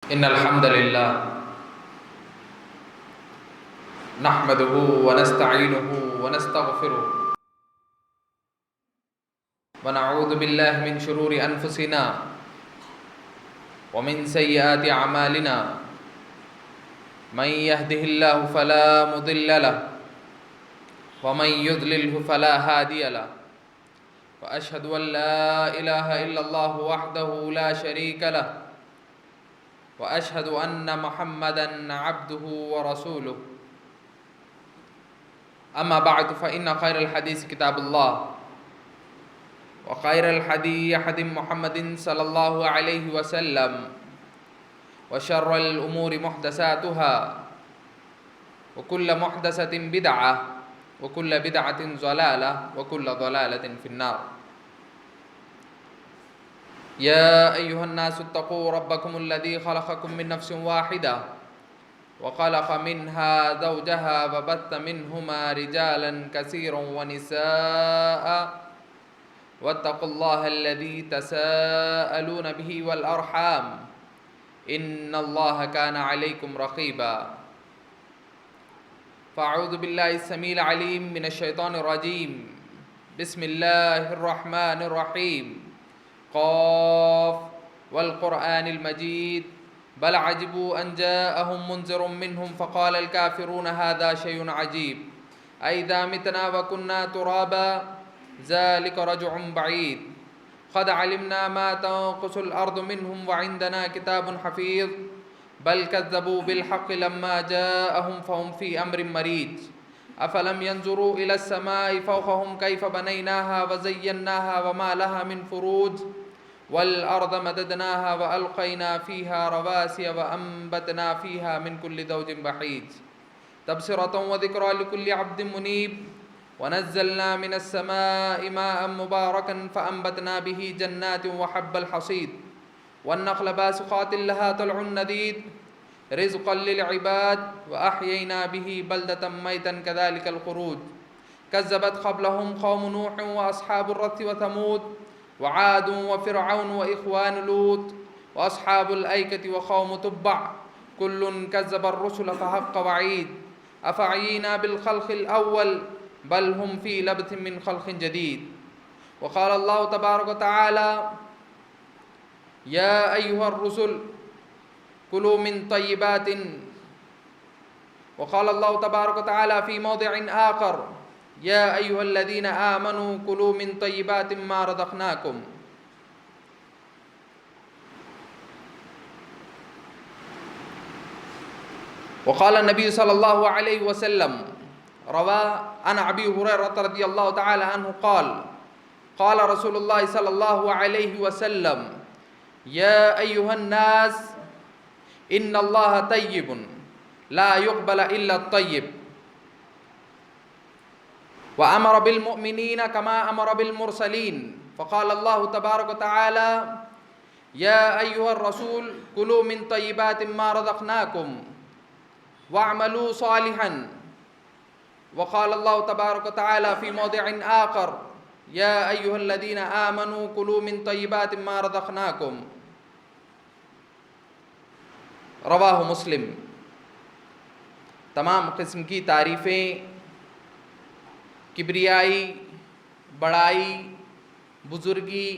إن الحمد لله نحمده ونستعينه ونستغفره ونعوذ بالله من شرور أنفسنا ومن سيئات أعمالنا من يهده الله فلا مضل له ومن يضلله فلا هادي له وأشهد أن لا إله إلا الله وحده لا شريك له وأشهد أن محمدًا عبده ورسوله أما بعد فإن خير الحديث كتاب الله وخير الهدي هدي محمد صلى الله عليه وسلم وشر الأمور محدثاتها وكل محدثة بدعة وكل بدعة ضلالة وكل ضلالة في النار. يا أيها الناس اتقوا ربكم الذي خلقكم من نفس واحدة وخلق منها زوجها وبث منهما رجالا كثيرا ونساء واتقوا الله الذي تساءلون به والأرحام إن الله كان عليكم رقيبا. فأعوذ بالله السميع العليم من الشيطان الرجيم. بسم الله الرحمن الرحيم. قاف والقرآن المجيد بل عجبوا أن جاءهم منذر منهم فقال الكافرون هذا شيء عجيب أئذا متنا وكنا ترابا ذلك رجع بعيد قد علمنا ما تنقص الأرض منهم وعندنا كتاب حفيظ بل كذبوا بالحق لما جاءهم فهم في أمر مريج أفلم ينظروا إلى السماء فوقهم كيف بنيناها وزيناها وما لها من فروج والأرض مددناها وألقينا فيها رواسي وأنبتنا فيها من كل زوج بهيج تبصرة وذكرى لكل عبد منيب ونزلنا من السماء ماء مباركا فأنبتنا به جنات وحب الحصيد والنخل باسقات لها طلع نضيد رزقا للعباد وأحيينا به بلدة ميتا كذلك الخروج كذبت قبلهم قوم نوح وأصحاب الرث وثمود وعاد وفرعون وإخوان لوط وأصحاب الأيكة وقوم تبع كل كذب الرسل فحق وعيد أفعينا بالخلق الأول بل هم في لبث من خلق جديد. وقال الله تبارك وتعالى يا أيها الرسل كلوا من طيبات. وقال الله تبارك وتعالى في موضع آخر يا أيها الذين آمنوا كلوا من طيبات ما رزقناكم. وقال النبي صلى الله عليه وسلم روى عن أبي هريرة رضي الله تعالى عنه قال قال رسول الله صلى الله عليه وسلم يا أيها الناس إن الله طيب لا يقبل إلا الطيب وأمر بالمؤمنين كما أمر بالمرسلين. فقال الله تبارك وتعالى يا أيها الرسول كلوا من طيبات ما رزقناكم واعملوا صالحا. وقال الله تبارك وتعالى في موضع آخر يا أيها الذين آمنوا كلوا من طيبات ما رزقناكم. رواہ مسلم. تمام قسم کی تعریفیں، کبریائی، بڑائی، بزرگی،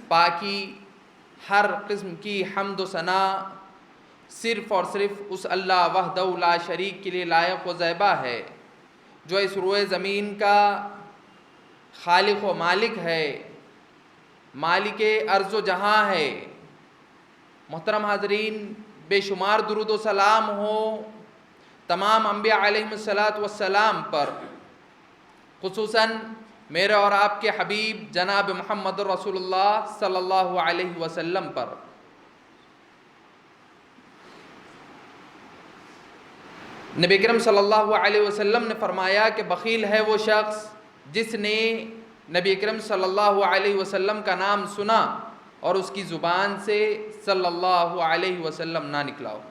پاکی، ہر قسم کی حمد و ثنا صرف اور صرف اس اللہ وحدہ لا شریک کے لیے لائق و زیبا ہے جو اس روئے زمین کا خالق و مالک ہے، مالک ارض و جہاں ہے. محترم حاضرین، بے شمار درود و سلام ہو تمام انبیاء علیہم السلام پر، خصوصاً میرے اور آپ کے حبیب جناب محمد رسول اللہ صلی اللہ علیہ وسلم پر. نبی کریم صلی اللہ علیہ وسلم نے فرمایا کہ بخیل ہے وہ شخص جس نے نبی کریم صلی اللہ علیہ وسلم کا نام سنا اور اس کی زبان سے صلی اللہ علیہ وسلم نہ نکلا ہو.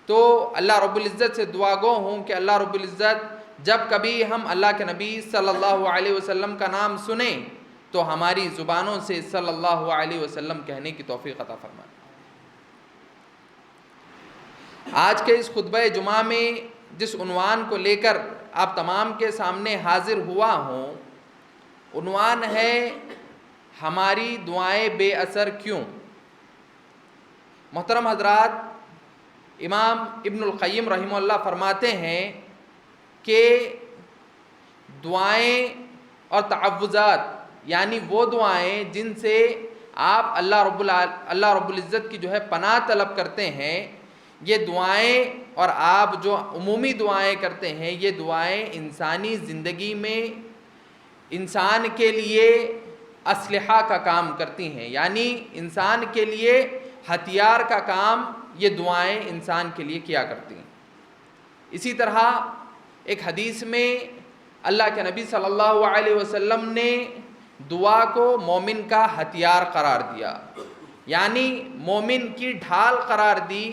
تو اللہ رب العزت سے دعا گو ہوں کہ اللہ رب العزت جب کبھی ہم اللہ کے نبی صلی اللہ علیہ وسلم کا نام سنیں تو ہماری زبانوں سے صلی اللہ علیہ وسلم کہنے کی توفیق عطا فرمائے. آج کے اس خطبہ جمعہ میں جس عنوان کو لے کر آپ تمام کے سامنے حاضر ہوا ہوں، عنوان ہے ہماری دعائیں بے اثر کیوں؟ محترم حضرات، امام ابن القیم رحمہ اللہ فرماتے ہیں کہ دعائیں اور تعوذات یعنی وہ دعائیں جن سے آپ اللہ رب العزت کی پناہ طلب کرتے ہیں، یہ دعائیں اور آپ جو عمومی دعائیں کرتے ہیں، یہ دعائیں انسانی زندگی میں انسان کے لیے اسلحہ کا کام کرتی ہیں، یعنی انسان کے لیے ہتھیار کا کام یہ دعائیں انسان کے لیے کیا کرتی ہیں۔ اسی طرح ایک حدیث میں اللہ کے نبی صلی اللہ علیہ وسلم نے دعا کو مومن کا ہتھیار قرار دیا، یعنی مومن کی ڈھال قرار دی۔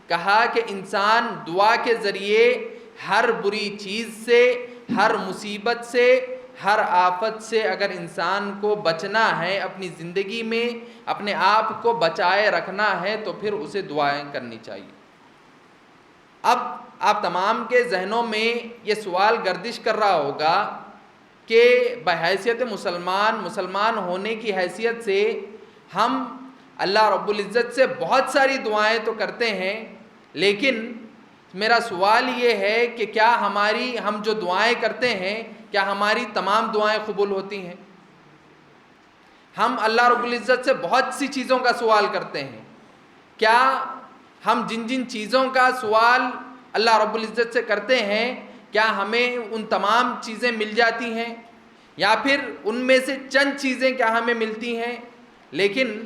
کہا کہ انسان دعا کے ذریعے ہر بری چیز سے، ہر مصیبت سے، ہر آفت سے اگر انسان کو بچنا ہے، اپنی زندگی میں اپنے آپ کو بچائے رکھنا ہے تو پھر اسے دعائیں کرنی چاہیے۔ اب آپ تمام کے ذہنوں میں یہ سوال گردش کر رہا ہوگا کہ بحیثیت مسلمان ہونے کی حیثیت سے ہم اللہ رب العزت سے بہت ساری دعائیں تو کرتے ہیں، لیکن میرا سوال یہ ہے کہ کیا ہم جو دعائیں کرتے ہیں، کیا ہماری تمام دعائیں قبول ہوتی ہیں؟ ہم اللہ رب العزت سے بہت سی چیزوں کا سوال کرتے ہیں، کیا ہم جن چیزوں کا سوال اللہ رب العزت سے کرتے ہیں، کیا ہمیں ان تمام چیزیں مل جاتی ہیں، یا پھر ان میں سے چند چیزیں کیا ہمیں ملتی ہیں؟ لیکن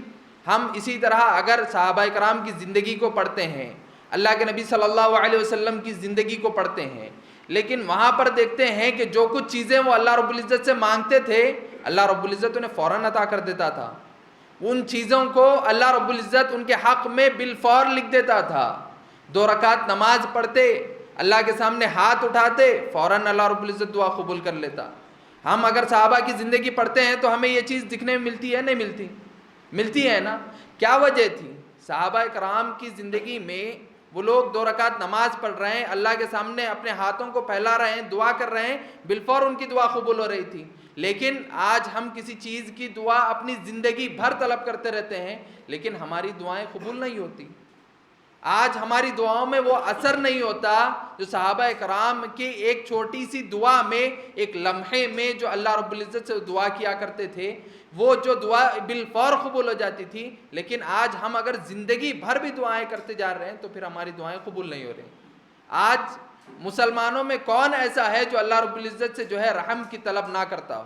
ہم اسی طرح اگر صحابہ کرام کی زندگی کو پڑھتے ہیں، اللہ کے نبی صلی اللہ علیہ وسلم کی زندگی کو پڑھتے ہیں، لیکن وہاں پر دیکھتے ہیں کہ جو کچھ چیزیں وہ اللہ رب العزت سے مانگتے تھے، اللہ رب العزت انہیں فوراً عطا کر دیتا تھا۔ ان چیزوں کو اللہ رب العزت ان کے حق میں بالفور لکھ دیتا تھا۔ 2 رکعت نماز پڑھتے، اللہ کے سامنے ہاتھ اٹھاتے، فوراً اللہ رب العزت دعا قبول کر لیتا۔ ہم اگر صحابہ کی زندگی پڑھتے ہیں تو ہمیں یہ چیز دکھنے میں ملتی ہے، نہیں ملتی ہے نا؟ کیا وجہ تھی؟ صحابہ کرام کی زندگی میں وہ لوگ 2 رکعت نماز پڑھ رہے ہیں، اللہ کے سامنے اپنے ہاتھوں کو پھیلا رہے ہیں، دعا کر رہے ہیں، بالفور ان کی دعا قبول ہو رہی تھی۔ لیکن آج ہم کسی چیز کی دعا اپنی زندگی بھر طلب کرتے رہتے ہیں، لیکن ہماری دعائیں قبول نہیں ہوتی۔ آج ہماری دعاؤں میں وہ اثر نہیں ہوتا جو صحابہ کرام کی ایک چھوٹی سی دعا میں، ایک لمحے میں جو اللہ رب العزت سے دعا کیا کرتے تھے، وہ جو دعا بالفور قبول ہو جاتی تھی۔ لیکن آج ہم اگر زندگی بھر بھی دعائیں کرتے جا رہے ہیں تو پھر ہماری دعائیں قبول نہیں ہو رہی۔ آج مسلمانوں میں کون ایسا ہے جو اللہ رب العزت سے رحم کی طلب نہ کرتا ہو؟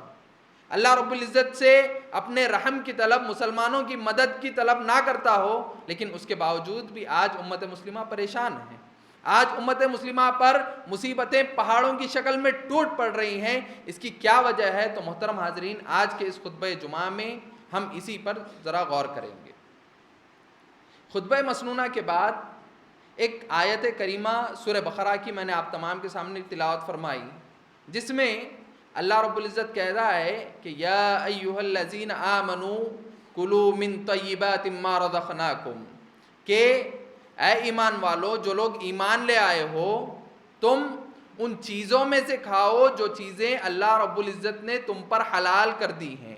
اللہ رب العزت سے اپنے رحم کی طلب، مسلمانوں کی مدد کی طلب نہ کرتا ہو، لیکن اس کے باوجود بھی آج امت مسلمہ پریشان ہے۔ آج امت مسلمہ پر مصیبتیں پہاڑوں کی شکل میں ٹوٹ پڑ رہی ہیں۔ اس کی کیا وجہ ہے؟ تو محترم حاضرین، آج کے اس خطبہ جمعہ میں ہم اسی پر ذرا غور کریں گے۔ خطبہ مسنونہ کے بعد ایک آیت کریمہ سورہ بقرہ کی میں نے آپ تمام کے سامنے تلاوت فرمائی، جس میں اللہ رب العزت کہہ رہا ہے کہ یا ایھا الذین آمنوا کلوا من طیبات ما رزقناکم، کہ اے ایمان والو، جو لوگ ایمان لے آئے ہو، تم ان چیزوں میں سے کھاؤ جو چیزیں اللہ رب العزت نے تم پر حلال کر دی ہیں۔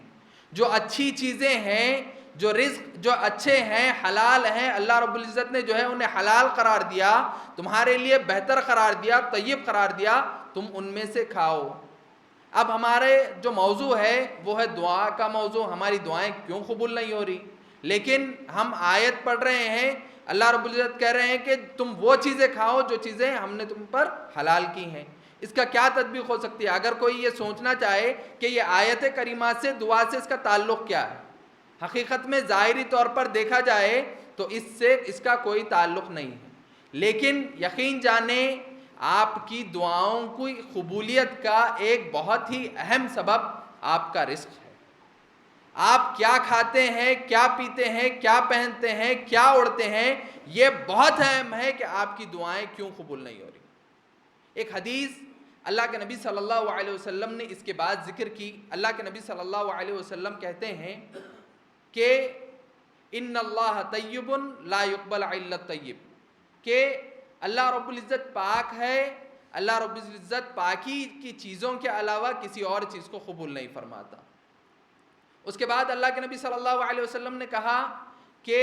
جو اچھی چیزیں ہیں، جو رزق جو اچھے ہیں، حلال ہیں، اللہ رب العزت نے انہیں حلال قرار دیا، تمہارے لیے بہتر قرار دیا، طیب قرار دیا، تم ان میں سے کھاؤ۔ اب ہمارے جو موضوع ہے وہ ہے دعا کا موضوع، ہماری دعائیں کیوں قبول نہیں ہو رہی؟ لیکن ہم آیت پڑھ رہے ہیں، اللہ رب العزت کہہ رہے ہیں کہ تم وہ چیزیں کھاؤ جو چیزیں ہم نے تم پر حلال کی ہیں۔ اس کا کیا تطبیق ہو سکتی ہے؟ اگر کوئی یہ سوچنا چاہے کہ یہ آیت کریمہ سے، دعا سے اس کا تعلق کیا ہے، حقیقت میں ظاہری طور پر دیکھا جائے تو اس سے اس کا کوئی تعلق نہیں ہے، لیکن یقین جانیں آپ کی دعاؤں کی قبولیت کا ایک بہت ہی اہم سبب آپ کا رزق ہے۔ آپ کیا کھاتے ہیں، کیا پیتے ہیں، کیا پہنتے ہیں، کیا اڑتے ہیں، یہ بہت اہم ہے کہ آپ کی دعائیں کیوں قبول نہیں ہو رہی۔ ایک حدیث اللہ کے نبی صلی اللہ علیہ وسلم نے اس کے بعد ذکر کی۔ اللہ کے نبی صلی اللہ علیہ وسلم کہتے ہیں کہ ان اللہ طیب لا یقبل الا الطیب، کہ اللہ رب العزت پاک ہے، اللہ رب العزت پاکی کی چیزوں کے علاوہ کسی اور چیز کو قبول نہیں فرماتا۔ اس کے بعد اللہ کے نبی صلی اللہ علیہ وسلم نے کہا کہ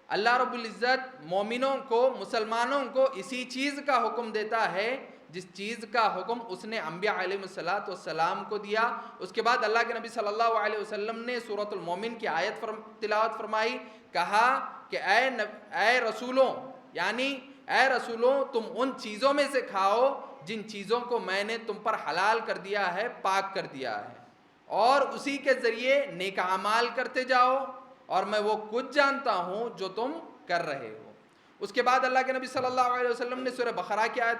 اللہ رب العزت مومنوں کو، مسلمانوں کو اسی چیز کا حکم دیتا ہے جس چیز کا حکم اس نے انبیاء علیہ السلام کو دیا۔ اس کے بعد اللہ کے نبی صلی اللہ علیہ وسلم نے سورۃ المومن کی آیت تلاوت فرمائی، کہا کہ اے رسولوں، یعنی اے رسولوں تم ان چیزوں میں سے کھاؤ جن چیزوں کو میں نے تم پر حلال کر دیا ہے، پاک کر دیا ہے، اور اسی کے ذریعے نیک اعمال کرتے جاؤ، اور میں وہ کچھ جانتا ہوں جو تم کر رہے ہو۔ اس کے بعد اللہ کے نبی صلی اللہ علیہ وسلم نے سورہ بقرہ کی آیت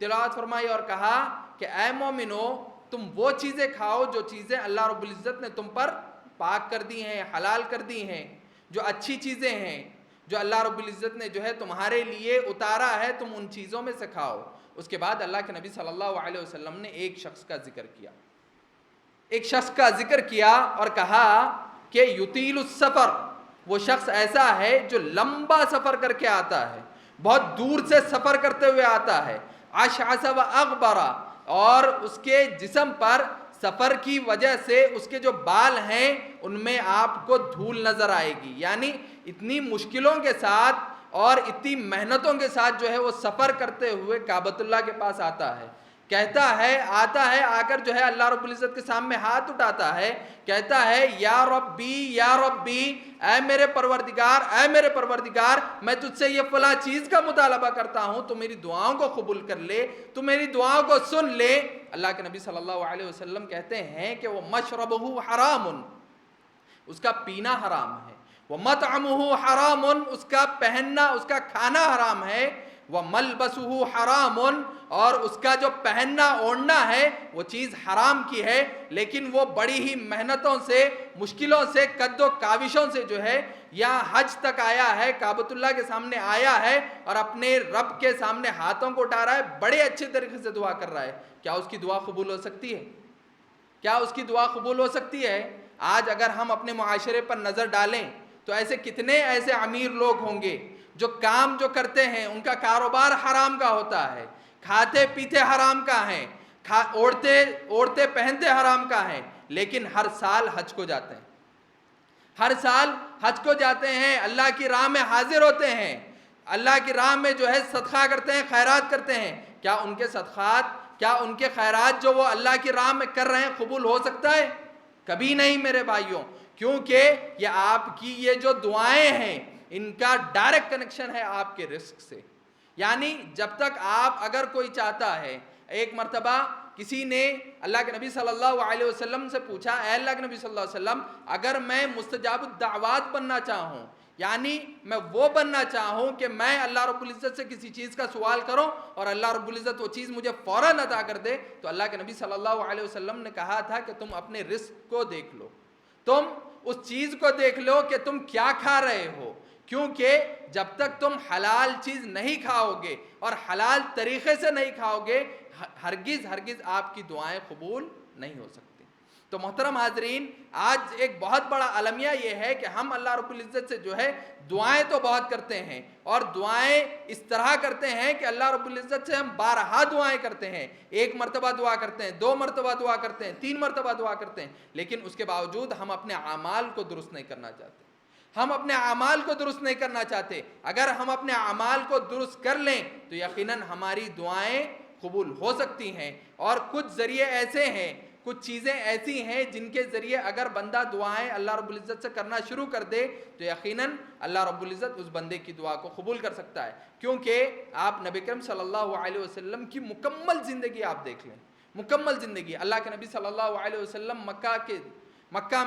تلاوت فرمائی اور کہا کہ اے مومنو، تم وہ چیزیں کھاؤ جو چیزیں اللہ رب العزت نے تم پر پاک کر دی ہیں، حلال کر دی ہیں، جو اچھی چیزیں ہیں، جو اللہ رب العزت نے جو ہے تمہارے لیے اتارا ہے، تم ان چیزوں میں سے کھاؤ۔ اس کے بعد اللہ کے نبی صلی اللہ علیہ وسلم نے ایک شخص کا ذکر کیا اور کہا کہ یطیل السفر، وہ شخص ایسا ہے جو لمبا سفر کر کے آتا ہے، بہت دور سے سفر کرتے ہوئے آتا ہے، اشعث و اغبر، اور اس کے جسم پر سفر کی وجہ سے اس کے جو بال ہیں ان میں آپ کو دھول نظر آئے گی، یعنی اتنی مشکلوں کے ساتھ اور اتنی محنتوں کے ساتھ جو ہے وہ سفر کرتے ہوئے کعبۃ اللہ کے پاس آتا ہے، آتا ہے آ کر جو ہے اللہ رب العزت کے سامنے ہاتھ اٹھاتا ہے، کہتا ہے یا ربی، اے میرے پروردگار، میں تجھ سے یہ فلاں چیز کا مطالبہ کرتا ہوں، تو میری دعاؤں کو قبول کر لے، تو میری دعاؤں کو سن لے۔ اللہ کے نبی صلی اللہ علیہ وسلم کہتے ہیں کہ وہ مشربہ حرام، اس کا پینا حرام ہے، وہ مطعمہ حرام، اس کا پہننا، اس کا کھانا حرام ہے، وہ ملبسہ حرام، اور اس کا جو پہننا اوڑھنا ہے وہ چیز حرام کی ہے، لیکن وہ بڑی ہی محنتوں سے، مشکلوں سے، قد و کاوشوں سے جو ہے یہاں حج تک آیا ہے، کعبۃ اللہ کے سامنے آیا ہے اور اپنے رب کے سامنے ہاتھوں کو اٹھا رہا ہے، بڑے اچھے طریقے سے دعا کر رہا ہے۔ کیا اس کی دعا قبول ہو سکتی ہے؟ کیا اس کی دعا قبول ہو سکتی ہے؟ آج اگر ہم اپنے معاشرے پر نظر ڈالیں تو کتنے ایسے امیر لوگ ہوں گے جو کام جو کرتے ہیں ان کا کاروبار حرام کا ہوتا ہے، کھاتے پیتے حرام کا ہیں، اوڑھتے پہنتے حرام کا ہیں، لیکن ہر سال حج کو جاتے ہیں، اللہ کی راہ میں حاضر ہوتے ہیں، اللہ کی راہ میں جو ہے صدقہ کرتے ہیں، خیرات کرتے ہیں۔ کیا ان کے صدقات، کیا ان کے خیرات جو وہ اللہ کی راہ میں کر رہے ہیں قبول ہو سکتا ہے؟ کبھی نہیں میرے بھائیوں، کیونکہ یہ آپ کی یہ جو دعائیں ہیں ان کا ڈائریکٹ کنیکشن ہے آپ کے رزق سے، یعنی جب تک آپ، اگر کوئی چاہتا ہے، ایک مرتبہ کسی نے اللہ کے نبی صلی اللہ علیہ وسلم سے پوچھا، اے اللہ کے نبی صلی اللہ علیہ وسلم، اگر میں مستجاب الدعوات بننا چاہوں، یعنی میں وہ بننا چاہوں کہ میں اللہ رب العزت سے کسی چیز کا سوال کروں اور اللہ رب العزت وہ چیز مجھے فوراً عطا کر دے، تو اللہ کے نبی صلی اللہ علیہ وسلم نے کہا تھا کہ تم اپنے رزق کو دیکھ لو، تم اس چیز کو دیکھ لو کہ تم کیا کھا رہے ہو، کیونکہ جب تک تم حلال چیز نہیں کھاؤ گے اور حلال طریقے سے نہیں کھاؤ گے، ہرگز آپ کی دعائیں قبول نہیں ہو سکتی۔ تو محترم حاضرین، آج ایک بہت بڑا المیہ یہ ہے کہ ہم اللہ رب العزت سے جو ہے دعائیں تو بہت کرتے ہیں، اور دعائیں اس طرح کرتے ہیں کہ اللہ رب العزت سے ہم بارہا دعائیں کرتے ہیں، 1 مرتبہ دعا کرتے ہیں، 2 مرتبہ دعا کرتے ہیں، 3 مرتبہ دعا کرتے ہیں، لیکن اس کے باوجود ہم اپنے اعمال کو درست نہیں کرنا چاہتے، اگر ہم اپنے اعمال کو درست کر لیں تو یقیناً ہماری دعائیں قبول ہو سکتی ہیں، اور کچھ ذریعے ایسے ہیں، کچھ چیزیں ایسی ہیں جن کے ذریعے اگر بندہ دعائیں اللہ رب العزت سے کرنا شروع کر دے تو یقیناً اللہ رب العزت اس بندے کی دعا کو قبول کر سکتا ہے، کیونکہ آپ نبی کریم صلی اللہ علیہ وسلم کی مکمل زندگی آپ دیکھ لیں، مکمل زندگی اللہ کے نبی صلی اللہ علیہ وسلم مکہ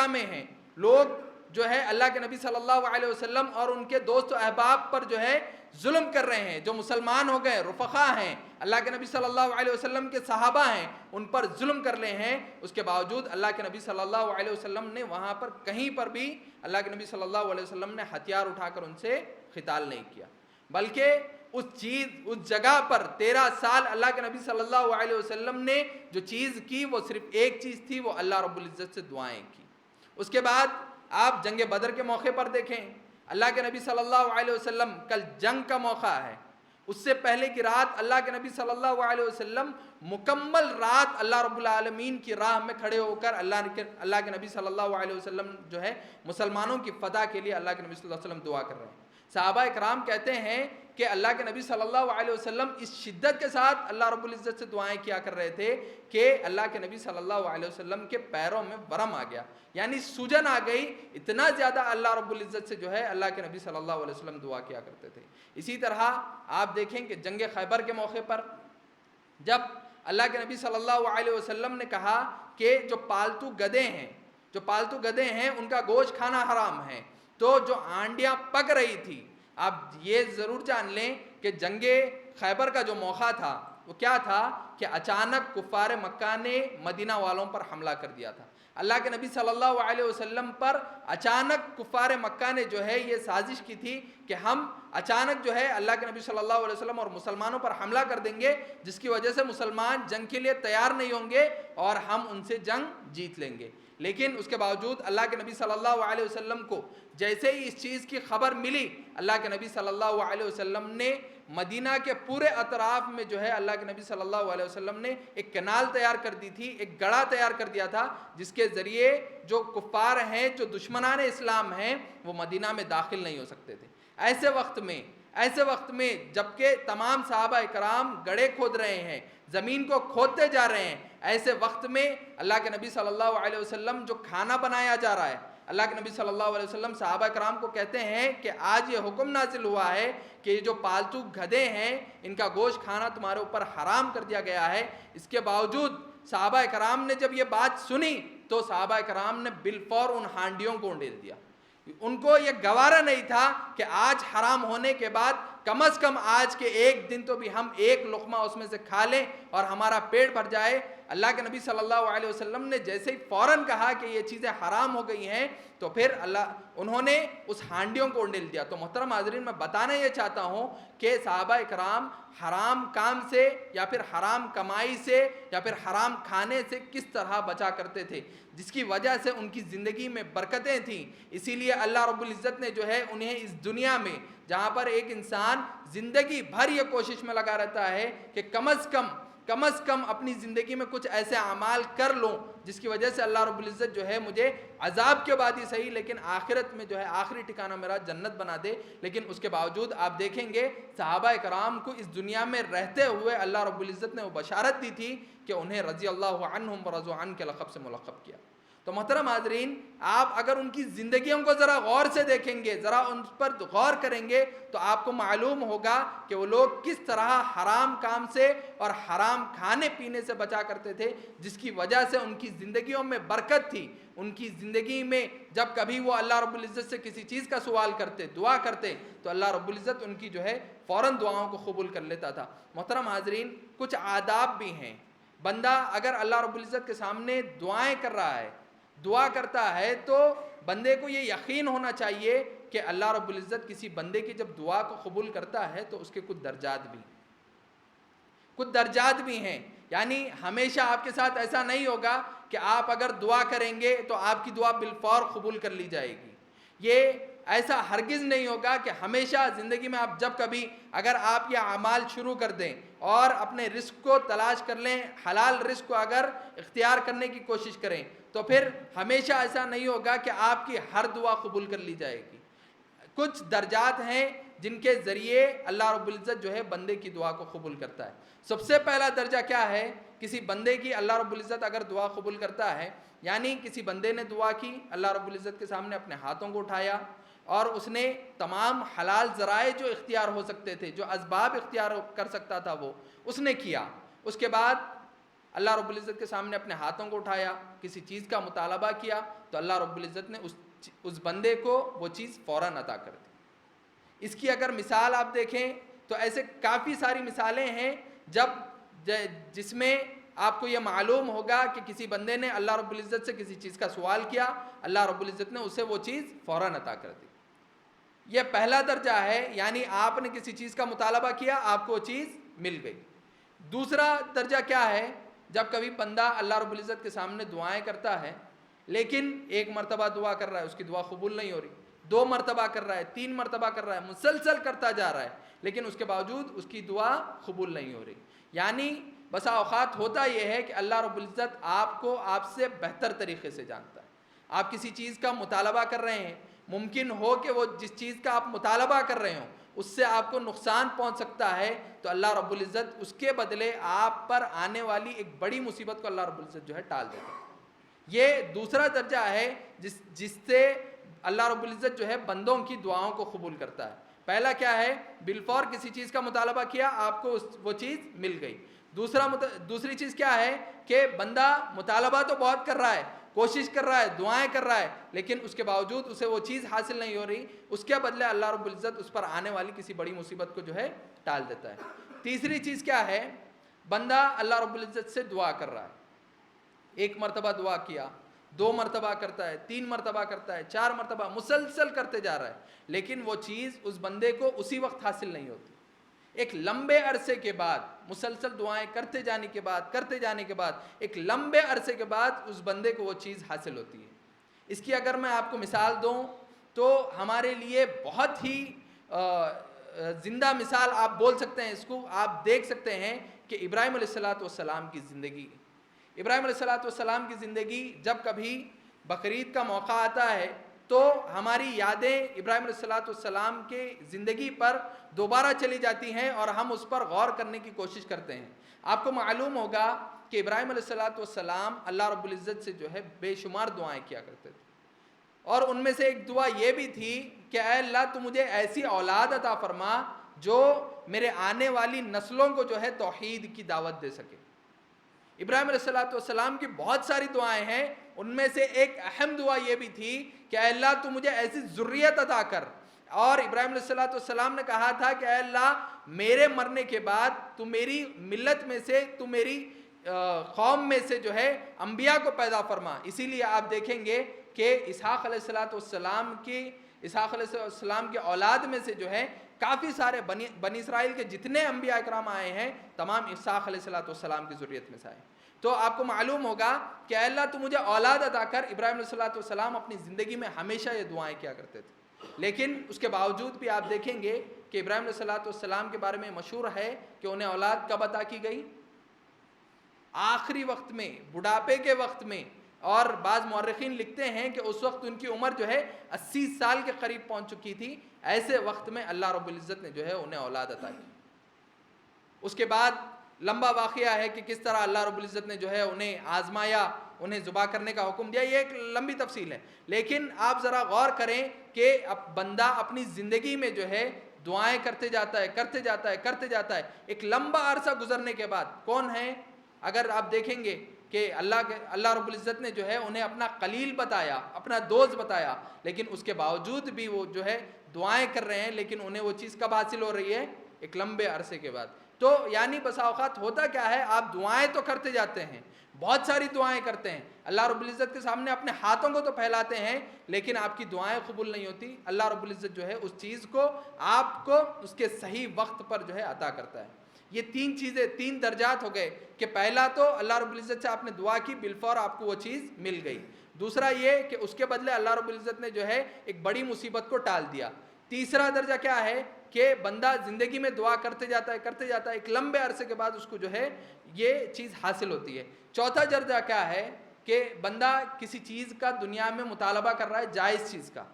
میں ہیں، لوگ جو ہے اللہ کے نبی صلی اللہ علیہ وسلم اور ان کے دوست و احباب پر جو ہے ظلم کر رہے ہیں، جو مسلمان ہو گئے، رفقا ہیں، اللہ کے نبی صلی اللہ علیہ وسلم کے صحابہ ہیں، ان پر ظلم کر رہے ہیں، اس کے باوجود اللہ کے نبی صلی اللہ علیہ وسلم نے وہاں پر کہیں پر بھی اللہ کے نبی صلی اللہ علیہ وسلم نے ہتھیار اٹھا کر ان سے قتال نہیں کیا، بلکہ اس جگہ پر 13 سال اللہ کے نبی صلی اللہ علیہ وسلم نے جو چیز کی وہ صرف ایک چیز تھی، وہ اللہ رب العزت سے دعائیں کی۔ اس کے بعد آپ جنگ بدر کے موقع پر دیکھیں، اللہ کے نبی صلی اللہ علیہ وسلم کل جنگ کا موقع ہے، اس سے پہلے کی رات اللہ کے نبی صلی اللہ علیہ وسلم مکمل رات اللہ رب العالمین کی راہ میں کھڑے ہو کر اللہ کے نبی صلی اللہ علیہ وسلم جو ہے مسلمانوں کی فتح کے لیے اللہ کے نبی صلی اللہ علیہ وسلم دعا کر رہے ہیں۔ صحابہ اکرام کہتے ہیں کہ اللہ کے نبی صلی اللہ علیہ وسلم اس شدت کے ساتھ اللہ رب العزت سے دعائیں کیا کر رہے تھے کہ اللہ کے نبی صلی اللہ علیہ وسلم کے پیروں میں ورم آ گیا، یعنی سوجن آ گئی، اتنا زیادہ اللہ رب العزت سے جو ہے اللہ کے نبی صلی اللہ علیہ وسلم دعا کیا کرتے تھے۔ اسی طرح آپ دیکھیں کہ جنگ خیبر کے موقع پر جب اللہ کے نبی صلی اللہ علیہ وسلم نے کہا کہ جو پالتو گدھے ہیں ان کا گوشت کھانا حرام ہے، تو جو آنڈیاں پک رہی تھی، آپ یہ ضرور جان لیں کہ جنگ خیبر کا جو موقع تھا وہ کیا تھا کہ اچانک کفار مکہ نے مدینہ والوں پر حملہ کر دیا تھا۔ اللہ کے نبی صلی اللہ علیہ وسلم پر اچانک کفار مکہ نے جو ہے یہ سازش کی تھی کہ ہم اچانک جو ہے اللہ کے نبی صلی اللہ علیہ وسلم اور مسلمانوں پر حملہ کر دیں گے، جس کی وجہ سے مسلمان جنگ کے لیے تیار نہیں ہوں گے اور ہم ان سے جنگ جیت لیں گے۔ لیکن اس کے باوجود اللہ کے نبی صلی اللہ علیہ وسلم کو جیسے ہی اس چیز کی خبر ملی، اللہ کے نبی صلی اللہ علیہ وسلم نے مدینہ کے پورے اطراف میں جو ہے اللہ کے نبی صلی اللہ علیہ وسلم نے ایک کنال تیار کر دی تھی، ایک گڑھا تیار کر دیا تھا، جس کے ذریعے جو کفار ہیں، جو دشمنان اسلام ہیں، وہ مدینہ میں داخل نہیں ہو سکتے تھے۔ ایسے وقت میں جبکہ تمام صحابہ اکرام گڑھے کھود رہے ہیں، زمین کو کھودتے جا رہے ہیں، ایسے وقت میں اللہ کے نبی صلی اللہ علیہ وسلم جو کھانا بنایا جا رہا ہے، اللہ کے نبی صلی اللہ علیہ وسلم صحابہ کرام کو کہتے ہیں کہ آج یہ حکم نازل ہوا ہے کہ یہ جو پالتو گدھے ہیں ان کا گوشت کھانا تمہارے اوپر حرام کر دیا گیا ہے۔ اس کے باوجود صحابہ کرام نے جب یہ بات سنی تو صحابہ کرام نے بالفور ان ہانڈیوں کو انڈیل دیا۔ ان کو یہ گوارا نہیں تھا کہ آج حرام ہونے کے بعد کم از کم آج کے ایک دن تو بھی ہم ایک لقمہ اس میں سے کھا لیں اور ہمارا پیٹ بھر جائے۔ اللہ کے نبی صلی اللہ علیہ وسلم نے جیسے ہی فوراً کہا کہ یہ چیزیں حرام ہو گئی ہیں تو پھر انہوں نے اس ہانڈیوں کو انڈیل دیا۔ تو محترم حاضرین، میں بتانا یہ چاہتا ہوں کہ صحابہ اکرام حرام کام سے یا پھر حرام کمائی سے یا پھر حرام کھانے سے کس طرح بچا کرتے تھے، جس کی وجہ سے ان کی زندگی میں برکتیں تھیں۔ اسی لیے اللہ رب العزت نے جو ہے انہیں اس دنیا میں، جہاں پر ایک انسان زندگی بھر یہ کوشش میں لگا رہتا ہے کہ کم از کم اپنی زندگی میں کچھ ایسے اعمال کر لوں جس کی وجہ سے اللہ رب العزت جو ہے مجھے عذاب کے بعد ہی صحیح لیکن آخرت میں جو ہے آخری ٹھکانہ میرا جنت بنا دے، لیکن اس کے باوجود آپ دیکھیں گے صحابہ کرام کو اس دنیا میں رہتے ہوئے اللہ رب العزت نے وہ بشارت دی تھی کہ انہیں رضی اللہ عنہم ورضوا عنہ کے لقب سے ملقب کیا۔ تو محترم حاضرین، آپ اگر ان کی زندگیوں کو ذرا غور سے دیکھیں گے، ذرا ان پر غور کریں گے تو آپ کو معلوم ہوگا کہ وہ لوگ کس طرح حرام کام سے اور حرام کھانے پینے سے بچا کرتے تھے، جس کی وجہ سے ان کی زندگیوں میں برکت تھی۔ ان کی زندگی میں جب کبھی وہ اللہ رب العزت سے کسی چیز کا سوال کرتے، دعا کرتے، تو اللہ رب العزت ان کی جو ہے فوراً دعاؤں کو قبول کر لیتا تھا۔ محترم حاضرین، کچھ آداب بھی ہیں۔ بندہ اگر اللہ رب العزت کے سامنے دعائیں کر رہا ہے، دعا کرتا ہے، تو بندے کو یہ یقین ہونا چاہیے کہ اللہ رب العزت کسی بندے کی جب دعا کو قبول کرتا ہے تو اس کے کچھ درجات بھی ہیں۔ یعنی ہمیشہ آپ کے ساتھ ایسا نہیں ہوگا کہ آپ اگر دعا کریں گے تو آپ کی دعا بالفور قبول کر لی جائے گی۔ یہ ایسا ہرگز نہیں ہوگا کہ ہمیشہ زندگی میں آپ جب کبھی اگر آپ یہ اعمال شروع کر دیں اور اپنے رزق کو تلاش کر لیں، حلال رزق کو اگر اختیار کرنے کی کوشش کریں، تو پھر ہمیشہ ایسا نہیں ہوگا کہ آپ کی ہر دعا قبول کر لی جائے گی۔ کچھ درجات ہیں جن کے ذریعے اللہ رب العزت جو ہے بندے کی دعا کو قبول کرتا ہے۔ سب سے پہلا درجہ کیا ہے؟ کسی بندے کی اللہ رب العزت اگر دعا قبول کرتا ہے، یعنی کسی بندے نے دعا کی، اللہ رب العزت کے سامنے اپنے ہاتھوں کو اٹھایا اور اس نے تمام حلال ذرائع جو اختیار ہو سکتے تھے، جو اسباب اختیار کر سکتا تھا، وہ اس نے کیا۔ اس کے بعد اللہ رب العزت کے سامنے اپنے ہاتھوں کو اٹھایا، کسی چیز کا مطالبہ کیا، تو اللہ رب العزت نے اس بندے کو وہ چیز فوراً عطا کر دی۔ اس کی اگر مثال آپ دیکھیں تو ایسے کافی ساری مثالیں ہیں جس میں آپ کو یہ معلوم ہوگا کہ کسی بندے نے اللہ رب العزت سے کسی چیز کا سوال کیا، اللہ رب العزت نے اسے وہ چیز فوراً عطا کر دی۔ یہ پہلا درجہ ہے، یعنی آپ نے کسی چیز کا مطالبہ کیا، آپ کو وہ چیز مل گئی۔ دوسرا درجہ کیا ہے؟ جب کبھی بندہ اللہ رب العزت کے سامنے دعائیں کرتا ہے لیکن ایک مرتبہ دعا کر رہا ہے، اس کی دعا قبول نہیں ہو رہی، 2 مرتبہ کر رہا ہے، 3 مرتبہ کر رہا ہے، مسلسل کرتا جا رہا ہے، لیکن اس کے باوجود اس کی دعا قبول نہیں ہو رہی. یعنی بسا اوقات ہوتا یہ ہے کہ اللہ رب العزت آپ کو آپ سے بہتر طریقے سے جانتا ہے. آپ کسی چیز کا مطالبہ کر رہے ہیں، ممکن ہو کہ وہ جس چیز کا آپ مطالبہ کر رہے ہوں اس سے آپ کو نقصان پہنچ سکتا ہے، تو اللہ رب العزت اس کے بدلے آپ پر آنے والی ایک بڑی مصیبت کو اللہ رب العزت جو ہے ٹال دیتا ہے. یہ دوسرا درجہ ہے جس سے اللہ رب العزت جو ہے بندوں کی دعاؤں کو قبول کرتا ہے. پہلا کیا ہے؟ بالفور کسی چیز کا مطالبہ کیا، آپ کو وہ چیز مل گئی. دوسری چیز کیا ہے کہ بندہ مطالبہ تو بہت کر رہا ہے، کوشش کر رہا ہے، دعائیں کر رہا ہے، لیکن اس کے باوجود اسے وہ چیز حاصل نہیں ہو رہی، اس کے بدلے اللہ رب العزت اس پر آنے والی کسی بڑی مصیبت کو جو ہے ٹال دیتا ہے. تیسری چیز کیا ہے؟ بندہ اللہ رب العزت سے دعا کر رہا ہے، 1 مرتبہ دعا کیا، 2 مرتبہ کرتا ہے، 3 مرتبہ کرتا ہے، 4 مرتبہ مسلسل کرتے جا رہا ہے، لیکن وہ چیز اس بندے کو اسی وقت حاصل نہیں ہوتی. ایک لمبے عرصے کے بعد، مسلسل دعائیں کرتے جانے کے بعد ایک لمبے عرصے کے بعد اس بندے کو وہ چیز حاصل ہوتی ہے. اس کی اگر میں آپ کو مثال دوں تو ہمارے لیے بہت ہی زندہ مثال آپ بول سکتے ہیں اس کو. آپ دیکھ سکتے ہیں کہ ابراہیم علیہ السلام کی زندگی، ابراہیم علیہ السلام کی زندگی جب کبھی بقرعید کا موقع آتا ہے تو ہماری یادیں ابراہیم علیہ السلام کے زندگی پر دوبارہ چلی جاتی ہیں اور ہم اس پر غور کرنے کی کوشش کرتے ہیں. آپ کو معلوم ہوگا کہ ابراہیم علیہ السلام اللہ رب العزت سے جو ہے بے شمار دعائیں کیا کرتے تھے، اور ان میں سے ایک دعا یہ بھی تھی کہ اے اللہ تو مجھے ایسی اولاد عطا فرما جو میرے آنے والی نسلوں کو جو ہے توحید کی دعوت دے سکے. ابراہیم علیہ السلام کی بہت ساری دعائیں ہیں، ان میں سے ایک اہم دعا یہ بھی تھی کہ اے اللہ تو مجھے ایسی ذریت عطا کر. اور ابراہیم علیہ السلام نے کہا تھا کہ اے اللہ میرے مرنے کے بعد تو میری ملت میں سے، تو میری قوم میں سے جو ہے انبیاء کو پیدا فرما. اسی لیے آپ دیکھیں گے کہ اسحاق علیہ السلام کی اولاد میں سے جو ہے کافی سارے بنی اسرائیل کے جتنے انبیاء اکرام آئے ہیں تمام اسحاق علیہ السلام کی ذریت میں سے آئے. تو آپ کو معلوم ہوگا کہ اے اللہ تو مجھے اولاد عطا کر. ابراہیم علیہ السلام اپنی زندگی میں ہمیشہ یہ دعائیں کیا کرتے تھے، لیکن اس کے باوجود بھی آپ دیکھیں گے کہ ابراہیم علیہ السلام کے بارے میں مشہور ہے کہ انہیں اولاد کب عطا کی گئی؟ آخری وقت میں، بڑھاپے کے وقت میں. اور بعض مورخین لکھتے ہیں کہ اس وقت ان کی عمر جو ہے 80 سال کے قریب پہنچ چکی تھی. ایسے وقت میں اللہ رب العزت نے جو ہے انہیں اولاد عطا کی. اس کے بعد لمبا واقعہ ہے کہ کس طرح اللہ رب العزت نے جو ہے انہیں آزمایا، انہیں ذبح کرنے کا حکم دیا. یہ ایک لمبی تفصیل ہے، لیکن آپ ذرا غور کریں کہ اب بندہ اپنی زندگی میں جو ہے دعائیں کرتے جاتا ہے. ایک لمبا عرصہ گزرنے کے بعد کون ہے؟ اگر آپ دیکھیں گے کہ اللہ رب العزت نے جو ہے انہیں اپنا قلیل بتایا، اپنا دوست بتایا، لیکن اس کے باوجود بھی وہ جو ہے دعائیں کر رہے ہیں، لیکن انہیں وہ چیز کب حاصل ہو رہی ہے؟ ایک لمبے عرصے کے بعد. تو یعنی بسا اوقات ہوتا کیا ہے، آپ دعائیں تو کرتے جاتے ہیں، بہت ساری دعائیں کرتے ہیں، اللہ رب العزت کے سامنے اپنے ہاتھوں کو تو پھیلاتے ہیں، لیکن آپ کی دعائیں قبول نہیں ہوتی. اللہ رب العزت جو ہے اس چیز کو آپ کو اس کے صحیح وقت پر جو ہے عطا کرتا ہے. یہ 3 چیزیں، 3 درجات ہو گئے کہ پہلا تو اللہ رب العزت سے آپ نے دعا کی، بالفور آپ کو وہ چیز مل گئی. دوسرا یہ کہ اس کے بدلے اللہ رب العزت نے جو ہے ایک بڑی مصیبت کو ٹال دیا. تیسرا درجہ کیا ہے کہ بندہ زندگی میں دعا کرتے جاتا ہے، ایک لمبے عرصے کے بعد اس کو جو ہے یہ چیز حاصل ہوتی ہے. چوتھا درجہ کیا ہے کہ بندہ کسی چیز کا دنیا میں مطالبہ کر رہا ہے، جائز چیز کا،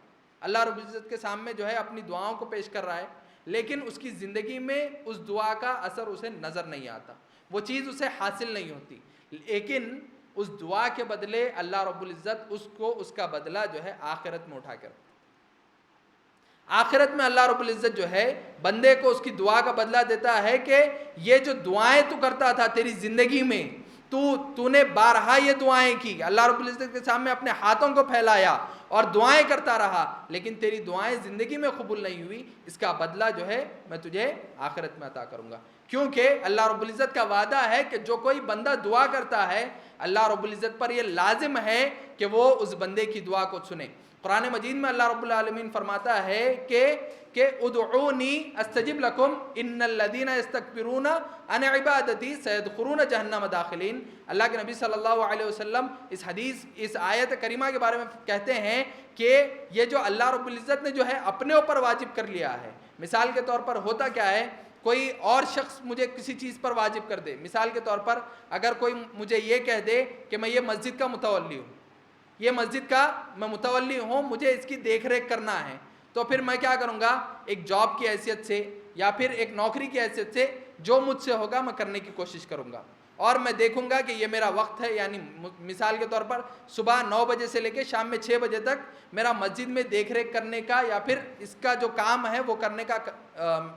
اللہ رب العزت کے سامنے جو ہے اپنی دعاؤں کو پیش کر رہا ہے، لیکن اس کی زندگی میں اس دعا کا اثر اسے نظر نہیں آتا، وہ چیز اسے حاصل نہیں ہوتی. لیکن اس دعا کے بدلے اللہ رب العزت اس کا بدلہ جو ہے آخرت میں اٹھا کر، آخرت میں اللہ رب العزت جو ہے بندے کو اس کی دعا کا بدلہ دیتا ہے کہ یہ جو دعائیں تو کرتا تھا تیری زندگی میں، تو نے بارہا یہ دعائیں کی، اللہ رب العزت کے سامنے اپنے ہاتھوں کو پھیلایا اور دعائیں کرتا رہا، لیکن تیری دعائیں زندگی میں قبول نہیں ہوئی، اس کا بدلہ جو ہے میں تجھے آخرت میں عطا کروں گا. کیونکہ اللہ رب العزت کا وعدہ ہے کہ جو کوئی بندہ دعا کرتا ہے اللہ رب العزت پر یہ لازم ہے کہ وہ اس بندے کی دعا کو سنے. قرآن مجید میں اللہ رب العالمین فرماتا ہے کہ ادعونی استجب لکم ان الذین یستکبرون عن عبادتی سیدخلون جہنم داخلین۔ اللہ کے نبی صلی اللہ علیہ وسلم اس آیت کریمہ کے بارے میں کہتے ہیں کہ یہ جو اللہ رب العزت نے جو ہے اپنے اوپر واجب کر لیا ہے، مثال کے طور پر ہوتا کیا ہے، کوئی اور شخص مجھے کسی چیز پر واجب کر دے، مثال کے طور پر اگر کوئی مجھے یہ کہہ دے کہ میں یہ مسجد کا متولی ہوں، یہ مسجد کا میں متولی ہوں، مجھے اس کی دیکھ ریکھ کرنا ہے، تو پھر میں کیا کروں گا، ایک جاب کی حیثیت سے یا پھر ایک نوکری کی حیثیت سے جو مجھ سے ہوگا میں کرنے کی کوشش کروں گا، اور میں دیکھوں گا کہ یہ میرا وقت ہے، یعنی مثال کے طور پر صبح 9 بجے سے لے کے شام میں 6 بجے تک میرا مسجد میں دیکھ ریکھ کرنے کا یا پھر اس کا جو کام ہے وہ کرنے کا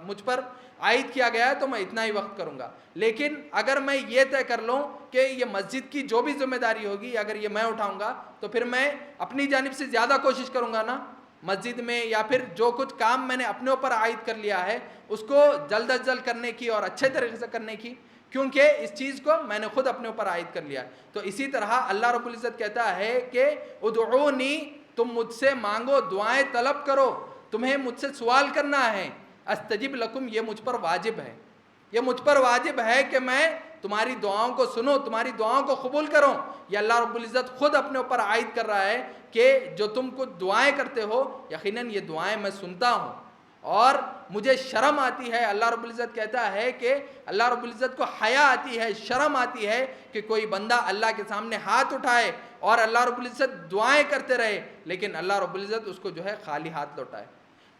مجھ پر عائد کیا گیا ہے، تو میں اتنا ہی وقت کروں گا۔ لیکن اگر میں یہ طے کر لوں کہ یہ مسجد کی جو بھی ذمہ داری ہوگی اگر یہ میں اٹھاؤں گا تو پھر میں اپنی جانب سے زیادہ کوشش کروں گا نا مسجد میں، یا پھر جو کچھ کام میں نے اپنے اوپر عائد کر لیا ہے اس کو جلد از جلد کرنے کی اور اچھے طریقے سے کرنے کی، کیونکہ اس چیز کو میں نے خود اپنے اوپر عائد کر لیا ہے۔ تو اسی طرح اللہ رب العزت کہتا ہے کہ ادعونی، تم مجھ سے مانگو، دعائیں طلب کرو، تمہیں مجھ سے سوال کرنا ہے، استجب لکم، یہ مجھ پر واجب ہے، یہ مجھ پر واجب ہے کہ میں تمہاری دعاؤں کو سنوں، تمہاری دعاؤں کو قبول کروں۔ یہ اللہ رب العزت خود اپنے اوپر عائد کر رہا ہے کہ جو تم کو دعائیں کرتے ہو یقیناً یہ دعائیں میں سنتا ہوں اور مجھے شرم آتی ہے۔ اللہ رب العزت کہتا ہے کہ اللہ رب العزت کو حیا آتی ہے، شرم آتی ہے کہ کوئی بندہ اللہ کے سامنے ہاتھ اٹھائے اور اللہ رب العزت دعائیں کرتے رہے لیکن اللہ رب العزت اس کو جو ہے خالی ہاتھ لوٹائے۔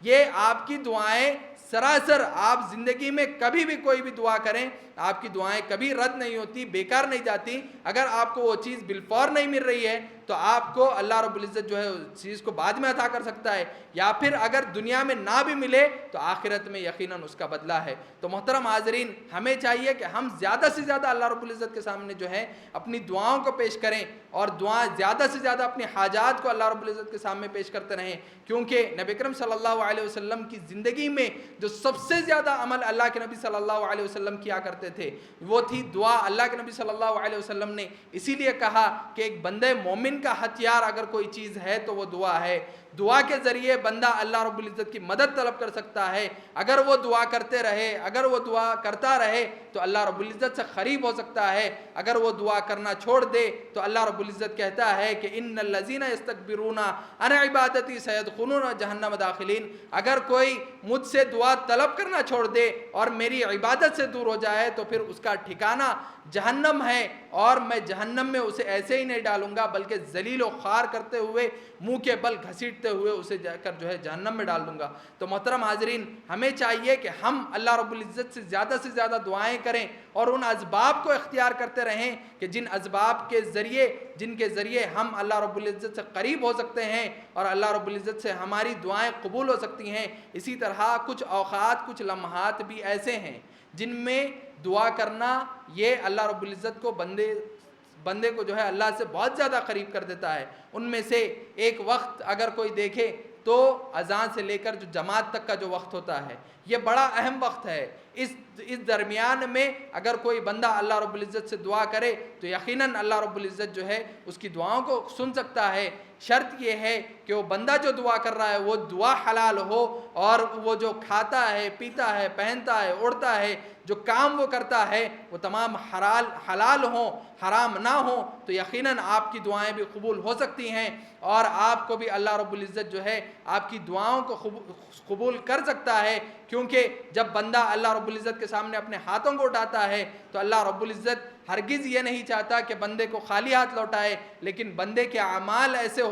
یہ آپ کی دعائیں سراسر، آپ زندگی میں کبھی بھی کوئی بھی دعا کریں آپ کی دعائیں کبھی رد نہیں ہوتی، بیکار نہیں جاتی۔ اگر آپ کو وہ چیز بالفور نہیں مل رہی ہے تو آپ کو اللہ رب العزت جو ہے اس چیز کو بعد میں عطا کر سکتا ہے، یا پھر اگر دنیا میں نہ بھی ملے تو آخرت میں یقیناً اس کا بدلہ ہے۔ تو محترم حاضرین، ہمیں چاہیے کہ ہم زیادہ سے زیادہ اللہ رب العزت کے سامنے جو ہے اپنی دعاؤں کو پیش کریں اور دعائیں زیادہ سے زیادہ اپنی حاجات کو اللہ رب العزت کے سامنے پیش کرتے رہیں، کیونکہ نبی اکرم صلی اللہ علیہ وسلم کی زندگی میں جو سب سے زیادہ عمل اللہ کے نبی صلی اللہ علیہ وسلم کیا کرتے تھے وہ تھی دعا۔ اللہ کے نبی صلی اللہ علیہ وسلم نے اسی لیے کہا کہ ایک بندے مومن کا ہتھیار اگر کوئی چیز ہے تو وہ دعا ہے۔ دعا کے ذریعے بندہ اللہ رب العزت کی مدد طلب کر سکتا ہے، اگر وہ دعا کرتے رہے، اگر وہ دعا کرتا رہے تو اللہ رب العزت سے قریب ہو سکتا ہے، اگر وہ دعا کرنا چھوڑ دے تو اللہ رب العزت کہتا ہے کہ ان الذین یستکبرون عن عبادتی سیدخلون جہنم داخلین۔ اگر کوئی مجھ سے دعا طلب کرنا چھوڑ دے اور میری عبادت سے دور ہو جائے تو پھر اس کا ٹھکانہ جہنم ہے، اور میں جہنم میں اسے ایسے ہی نہیں ڈالوں گا بلکہ ذلیل و خوار کرتے ہوئے، منہ کے بل گھسیٹتے ہوئے اسے جا کر جو ہے جہنم میں ڈال دوں گا۔ تو محترم حاضرین، ہمیں چاہیے کہ ہم اللہ رب العزت سے زیادہ دعائیں کریں اور ان اسباب کو اختیار کرتے رہیں کہ جن اسباب کے ذریعے جن کے ذریعے ہم اللہ رب العزت سے قریب ہو سکتے ہیں اور اللہ رب العزت سے ہماری دعائیں قبول ہو سکتی ہیں۔ اسی طرح کچھ اوقات، کچھ لمحات بھی ایسے ہیں جن میں دعا کرنا یہ اللہ رب العزت کو بندے کو جو ہے اللہ سے بہت زیادہ قریب کر دیتا ہے۔ ان میں سے ایک وقت اگر کوئی دیکھے تو اذان سے لے کر جو جماعت تک کا جو وقت ہوتا ہے یہ بڑا اہم وقت ہے۔ اس درمیان میں اگر کوئی بندہ اللہ رب العزت سے دعا کرے تو یقیناً اللہ رب العزت جو ہے اس کی دعاؤں کو سن سکتا ہے۔ شرط یہ ہے کہ وہ بندہ جو دعا کر رہا ہے وہ دعا حلال ہو، اور وہ جو کھاتا ہے، پیتا ہے، پہنتا ہے، اڑتا ہے، جو کام وہ کرتا ہے وہ تمام حلال ہوں، حرام نہ ہوں، تو یقیناً آپ کی دعائیں بھی قبول ہو سکتی ہیں اور آپ کو بھی اللہ رب العزت جو ہے آپ کی دعاؤں کو قبول کر سکتا ہے۔ کیونکہ جب بندہ اللہ رب العزت کے سامنے اپنے ہاتھوں کو اٹھاتا ہے تو اللہ رب العزت ہرگز یہ نہیں چاہتا کہ بندے کو خالی ہاتھ لوٹائے، لیکن بندے کے اعمال ایسے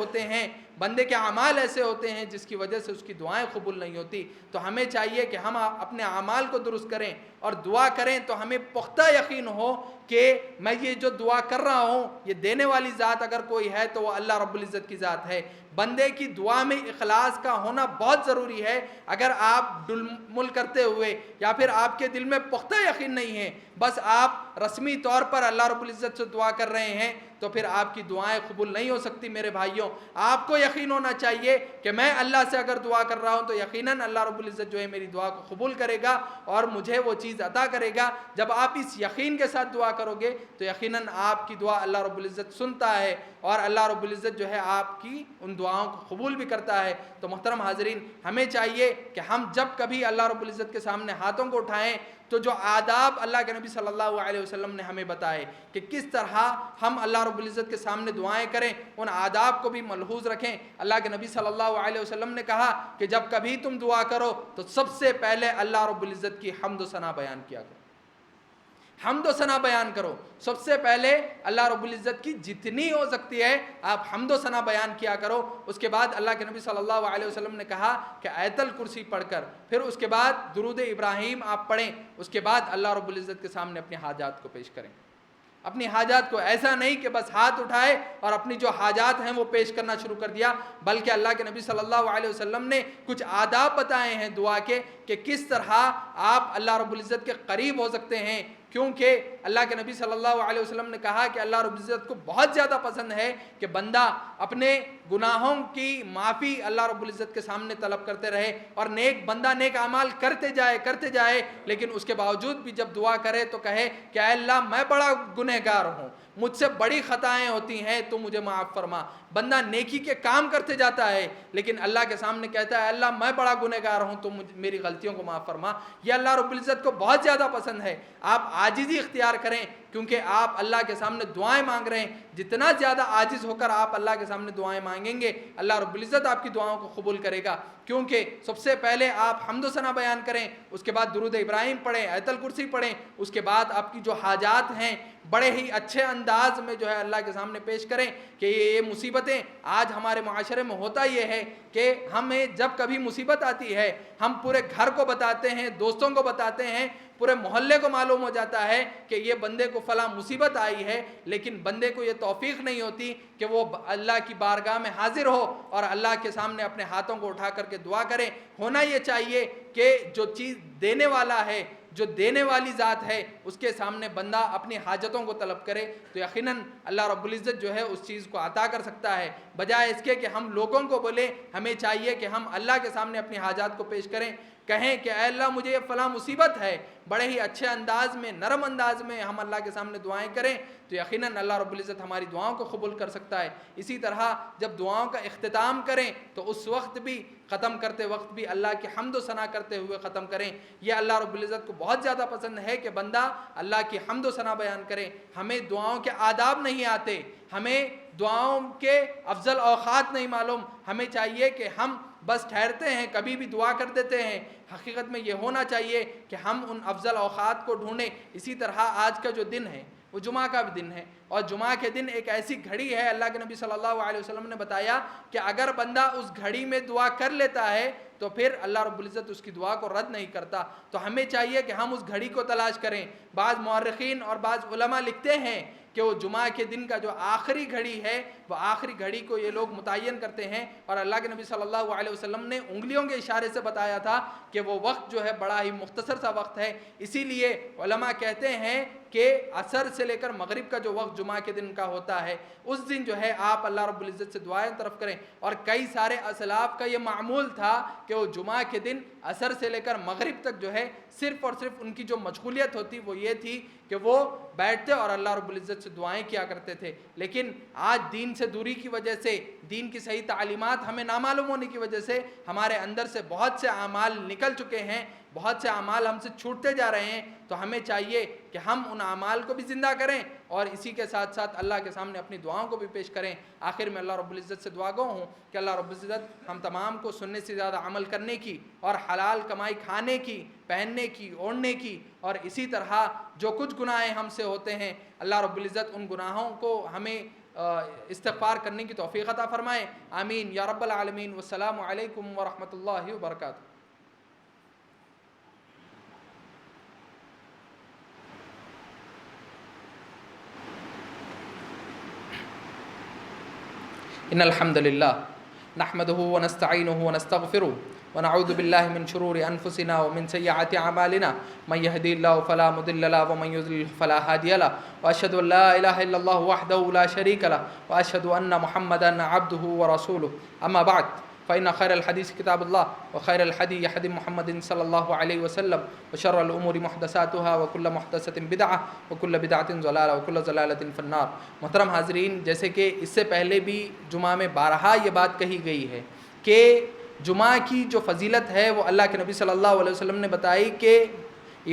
ہوتے ہیں جس کی وجہ سے اس کی دعائیں قبول نہیں ہوتی۔ تو ہمیں چاہیے کہ ہم اپنے اعمال کو درست کریں اور دعا کریں تو ہمیں پختہ یقین ہو کہ میں یہ جو دعا کر رہا ہوں یہ دینے والی ذات اگر کوئی ہے تو وہ اللہ رب العزت کی ذات ہے۔ بندے کی دعا میں اخلاص کا ہونا بہت ضروری ہے۔ اگر آپ ڈلمل کرتے ہوئے یا پھر آپ کے دل میں پختہ یقین نہیں ہے، بس آپ رسمی طور پر اللہ رب العزت سے دعا کر رہے ہیں، تو پھر آپ کی دعائیں قبول نہیں ہو سکتی۔ میرے بھائیوں، آپ کو یقین ہونا چاہیے کہ میں اللہ سے اگر دعا کر رہا ہوں تو یقیناً اللہ رب العزت جو ہے میری دعا کو قبول کرے گا اور مجھے وہ چیز عطا کرے گا۔ جب آپ اس یقین کے ساتھ دعا کرو گے تو یقیناً آپ کی دعا اللہ رب العزت سنتا ہے اور اللہ رب العزت جو ہے آپ کی ان دعا دعاؤں کو قبول بھی کرتا ہے۔ تو محترم حاضرین، ہمیں چاہیے کہ ہم جب کبھی اللہ رب العزت کے سامنے ہاتھوں کو اٹھائیں تو جو آداب اللہ کے نبی صلی اللہ علیہ وسلم نے ہمیں بتائے کہ کس طرح ہم اللہ رب العزت کے سامنے دعائیں کریں، ان آداب کو بھی ملحوظ رکھیں۔ اللہ کے نبی صلی اللہ علیہ وسلم نے کہا کہ جب کبھی تم دعا کرو تو سب سے پہلے اللہ رب العزت کی حمد و ثنا بیان کیا کرو، حمد و ثنا بیان کرو۔ سب سے پہلے اللہ رب العزت کی جتنی ہو سکتی ہے آپ حمد و ثنا بیان کیا کرو۔ اس کے بعد اللہ کے نبی صلی اللہ علیہ وسلم نے کہا کہ آیت الکرسی پڑھ کر پھر اس کے بعد درود ابراہیم آپ پڑھیں، اس کے بعد اللہ رب العزت کے سامنے اپنی حاجات کو پیش کریں۔ اپنی حاجات کو ایسا نہیں کہ بس ہاتھ اٹھائے اور اپنی جو حاجات ہیں وہ پیش کرنا شروع کر دیا، بلکہ اللہ کے نبی صلی اللہ علیہ وسلم نے کچھ آداب بتائے ہیں دعا کے کہ کس طرح آپ اللہ رب العزت کے قریب ہو سکتے ہیں، کیونکہ اللہ کے نبی صلی اللہ علیہ وسلم نے کہا کہ اللہ رب العزت کو بہت زیادہ پسند ہے کہ بندہ اپنے گناہوں کی معافی اللہ رب العزت کے سامنے طلب کرتے رہے، اور بندہ نیک اعمال کرتے جائے لیکن اس کے باوجود بھی جب دعا کرے تو کہے کہ اے اللہ میں بڑا گنہگار ہوں، مجھ سے بڑی خطائیں ہوتی ہیں، تو مجھے معاف فرما۔ بندہ نیکی کے کام کرتے جاتا ہے لیکن اللہ کے سامنے کہتا ہے اللہ میں بڑا گنہگار ہوں، تو میری غلطیوں کو معاف فرما۔ یہ اللہ رب العزت کو بہت زیادہ پسند ہے۔ آپ عاجزی اختیار کریں کیونکہ آپ اللہ کے سامنے دعائیں مانگ رہے ہیں، جتنا زیادہ عاجز ہو کر آپ اللہ کے سامنے دعائیں مانگیں گے اللہ رب العزت آپ کی دعاؤں کو قبول کرے گا، کیونکہ سب سے پہلے آپ حمد و ثنا بیان کریں، اس کے بعد درود ابراہیم پڑھیں، آیت الکرسی پڑھیں، اس کے بعد آپ کی جو حاجات ہیں بڑے ہی اچھے انداز میں جو ہے اللہ کے سامنے پیش کریں کہ یہ مصیبتیں آج ہمارے معاشرے میں ہوتا یہ ہے کہ ہمیں جب کبھی مصیبت آتی ہے ہم پورے گھر کو بتاتے ہیں، دوستوں کو بتاتے ہیں، پورے محلے کو معلوم ہو جاتا ہے کہ یہ بندے کو فلاں مصیبت آئی ہے، لیکن بندے کو یہ توفیق نہیں ہوتی کہ وہ اللہ کی بارگاہ میں حاضر ہو اور اللہ کے سامنے اپنے ہاتھوں کو اٹھا کر کے دعا کرے۔ ہونا یہ چاہیے کہ جو چیز دینے والا ہے، جو دینے والی ذات ہے، اس کے سامنے بندہ اپنی حاجتوں کو طلب کرے تو یقیناً اللہ رب العزت جو ہے اس چیز کو عطا کر سکتا ہے، بجائے اس کے کہ ہم لوگوں کو بولیں۔ ہمیں چاہیے کہ ہم اللہ کے سامنے اپنی حاجات کو پیش کریں، کہیں کہ اے اللہ مجھے یہ فلاں مصیبت ہے، بڑے ہی اچھے انداز میں، نرم انداز میں ہم اللہ کے سامنے دعائیں کریں تو یقیناً اللہ رب العزت ہماری دعاؤں کو قبول کر سکتا ہے۔ اسی طرح جب دعاؤں کا اختتام کریں تو اس وقت بھی، ختم کرتے وقت بھی اللہ کی حمد و ثنا کرتے ہوئے ختم کریں۔ یہ اللہ رب العزت کو بہت زیادہ پسند ہے کہ بندہ اللہ کی حمد و ثنا بیان کرے۔ ہمیں دعاؤں کے آداب نہیں آتے، ہمیں دعاؤں کے افضل اوقات نہیں معلوم، ہمیں چاہیے کہ ہم بس ٹھہرتے ہیں، کبھی بھی دعا کر دیتے ہیں۔ حقیقت میں یہ ہونا چاہیے کہ ہم ان افضل اوقات کو ڈھونڈیں۔ اسی طرح آج کا جو دن ہے وہ جمعہ کا بھی دن ہے، اور جمعہ کے دن ایک ایسی گھڑی ہے، اللہ کے نبی صلی اللہ علیہ وسلم نے بتایا کہ اگر بندہ اس گھڑی میں دعا کر لیتا ہے تو پھر اللہ رب العزت اس کی دعا کو رد نہیں کرتا۔ تو ہمیں چاہیے کہ ہم اس گھڑی کو تلاش کریں۔ بعض مورخین اور بعض علماء لکھتے ہیں کہ وہ جمعہ کے دن کا جو آخری گھڑی ہے وہ آخری گھڑی کو یہ لوگ متعین کرتے ہیں، اور اللہ کے نبی صلی اللہ علیہ وسلم نے انگلیوں کے اشارے سے بتایا تھا کہ وہ وقت جو ہے بڑا ہی مختصر سا وقت ہے۔ اسی لیے علماء کہتے ہیں کہ عصر سے لے کر مغرب کا جو وقت جمعہ کے دن کا ہوتا ہے اس دن جو ہے آپ اللہ رب العزت سے دعائیں طرف کریں۔ اور کئی سارے اسلاف کا یہ معمول تھا کہ وہ جمعہ کے دن عصر سے لے کر مغرب تک جو ہے صرف اور صرف ان کی جو مشغولیت ہوتی وہ یہ تھی کہ وہ بیٹھتے اور اللہ رب العزت سے دعائیں کیا کرتے تھے۔ لیکن آج دین سے دوری کی وجہ سے، دین کی صحیح تعلیمات ہمیں نامعلوم ہونے کی وجہ سے ہمارے اندر سے بہت سے اعمال نکل چکے ہیں، بہت سے اعمال ہم سے چھوٹتے جا رہے ہیں۔ تو ہمیں چاہیے کہ ہم ان اعمال کو بھی زندہ کریں اور اسی کے ساتھ ساتھ اللہ کے سامنے اپنی دعاؤں کو بھی پیش کریں۔ آخر میں اللہ رب العزت سے دعا گو ہوں کہ اللہ رب العزت ہم تمام کو سننے سے زیادہ عمل کرنے کی اور حلال کمائی کھانے کی، پہننے کی، اوڑھنے کی، اور اسی طرح جو کچھ گناہیں ہم سے ہوتے ہیں اللہ رب العزت ان گناہوں کو ہمیں استغفار کرنے کی توفیق عطا فرمائے۔ آمین یا رب العالمین۔ والسلام علیکم ورحمۃ اللہ وبرکاتہ۔ ان الحمد للہ نحمده ونستعینه ونستغفره ونعوذ باللہ من شرور انفسنا ومن سیئات اعمالنا من يهدي الله فلا مضل له ومن يضلل فلا هادي له واشهد ان لا اله الا الله وحده لا شريك له واشهد ان محمدا عبده ورسوله اما بعد فإن خير الحديث كتاب الله وخير الهدي هدي محمد صلى الله عليه وسلم وشر الأمور محدثاتها وكل محدثة بدعة وكل بدعة ضلالة وكل ضلالة في النار۔ محترم حاضرین، جیسے کہ اس سے پہلے بھی جمعہ میں بارہا یہ بات کہی گئی ہے کہ جمعہ کی جو فضیلت ہے وہ اللہ کے نبی صلی اللہ علیہ وسلم نے بتائی کہ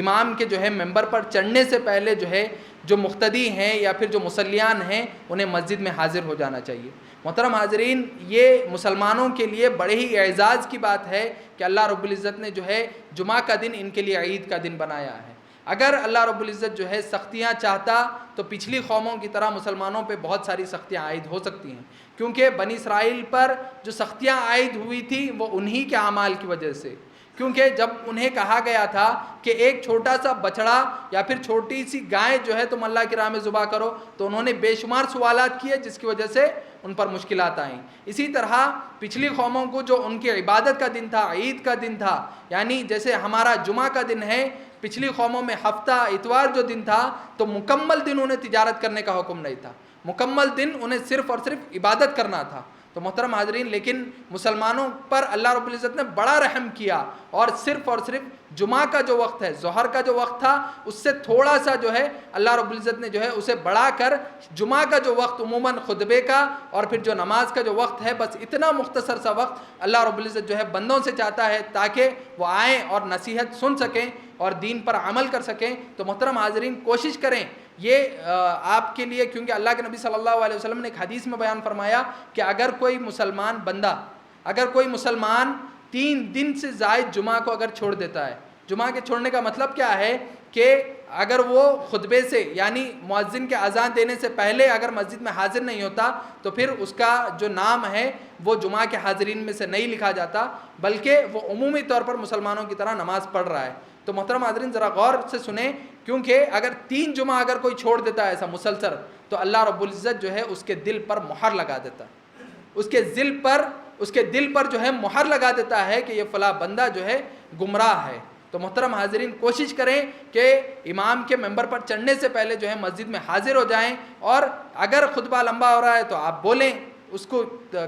امام کے جو ہے ممبر پر چڑھنے سے پہلے جو ہے جو مقتدی ہیں یا پھر جو مصلیان ہیں انہیں مسجد میں حاضر ہو جانا چاہیے۔ محترم حاضرین، یہ مسلمانوں کے لیے بڑے ہی اعزاز کی بات ہے کہ اللہ رب العزت نے جو ہے جمعہ کا دن ان کے لیے عید کا دن بنایا ہے۔ اگر اللہ رب العزت جو ہے سختیاں چاہتا تو پچھلی قوموں کی طرح مسلمانوں پہ بہت ساری سختیاں عائد ہو سکتی ہیں، کیونکہ بنی اسرائیل پر جو سختیاں عائد ہوئی تھی وہ انہی کے اعمال کی وجہ سے، کیونکہ جب انہیں کہا گیا تھا کہ ایک چھوٹا سا بچڑا یا پھر چھوٹی سی گائے جو ہے تم اللہ کی راہ میں ذبح کرو، تو انہوں نے بے شمار سوالات کیے جس کی وجہ سے ان پر مشکلات آئیں۔ اسی طرح پچھلی قوموں کو جو ان کی عبادت کا دن تھا، عید کا دن تھا، یعنی جیسے ہمارا جمعہ کا دن ہے، پچھلی قوموں میں ہفتہ اتوار جو دن تھا تو مکمل دن انہیں تجارت کرنے کا حکم نہیں تھا، مکمل دن انہیں صرف اور صرف عبادت کرنا تھا۔ تو محترم حاضرین، لیکن مسلمانوں پر اللہ رب العزت نے بڑا رحم کیا اور صرف جمعہ کا جو وقت ہے، ظہر کا جو وقت تھا، اس سے تھوڑا سا جو ہے اللہ رب العزت نے جو ہے اسے بڑھا کر جمعہ کا جو وقت عموماً خطبے کا اور پھر جو نماز کا جو وقت ہے، بس اتنا مختصر سا وقت اللہ رب العزت جو ہے بندوں سے چاہتا ہے تاکہ وہ آئیں اور نصیحت سن سکیں اور دین پر عمل کر سکیں۔ تو محترم حاضرین، کوشش کریں یہ آپ کے لیے، کیونکہ اللہ کے نبی صلی اللہ علیہ وسلم نے ایک حدیث میں بیان فرمایا کہ اگر کوئی مسلمان بندہ، اگر کوئی مسلمان 3 دن سے زائد جمعہ کو اگر چھوڑ دیتا ہے، جمعہ کے چھوڑنے کا مطلب کیا ہے کہ اگر وہ خطبے سے یعنی مؤذن کے اذان دینے سے پہلے اگر مسجد میں حاضر نہیں ہوتا تو پھر اس کا جو نام ہے وہ جمعہ کے حاضرین میں سے نہیں لکھا جاتا، بلکہ وہ عمومی طور پر مسلمانوں کی طرح نماز پڑھ رہا ہے۔ تو محترم حاضرین، ذرا غور سے سنیں، کیونکہ اگر 3 جمعہ اگر کوئی چھوڑ دیتا ہے ایسا مسلسل، تو اللہ رب العزت جو ہے اس کے دل پر مہر لگا دیتا ہے، اس کے دل پر جو ہے مہر لگا دیتا ہے کہ یہ فلاں بندہ جو ہے گمراہ ہے۔ تو محترم حاضرین، کوشش کریں کہ امام کے ممبر پر چڑھنے سے پہلے جو ہے مسجد میں حاضر ہو جائیں، اور اگر خطبہ لمبا ہو رہا ہے تو آپ بولیں، اس کو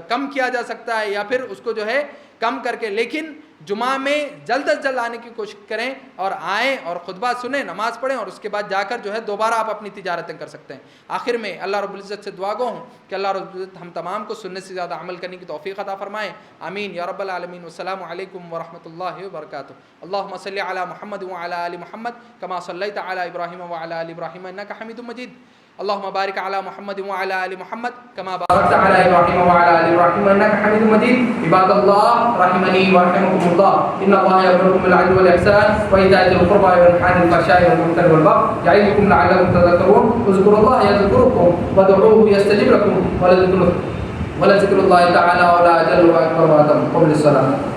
کم کیا جا سکتا ہے یا پھر اس کو جو ہے کم کر کے، لیکن جمعہ میں جلد از جلد آنے کی کوشش کریں اور آئیں اور خطبہ سنیں، نماز پڑھیں، اور اس کے بعد جا کر جو ہے دوبارہ آپ اپنی تجارتیں کر سکتے ہیں۔ آخر میں اللہ رب العزت سے دعا گو ہوں کہ اللہ رب العزت ہم تمام کو سننے سے زیادہ عمل کرنے کی توفیق عطا فرمائیں، آمین یا رب العالمین۔ والسلام علیکم ورحمۃ اللہ وبرکاتہ۔ اللہم صلی علی محمد وعلی آل محمد کما صلیت علی ابراہیم وعلی آل ابراہیم انک حمید مجید۔ اللهم بارك على محمد وعلى آل محمد كما باركت على إبراهيم وعلى آل إبراهيم إنك حميد مجيد۔ عباد الله رحمني ورحمكم الله، إن الله يأمركم بالعدل والإحسان وإيتاء ذي القربى وينهى عن الفحشاء والمنكر والبغي يعظكم لعلكم تذكرون، اذكروا الله يذكركم وادعوه يستجب لكم ولذكر الله تعالى ولا أجل وأكبر وأتم قبل الصلاة۔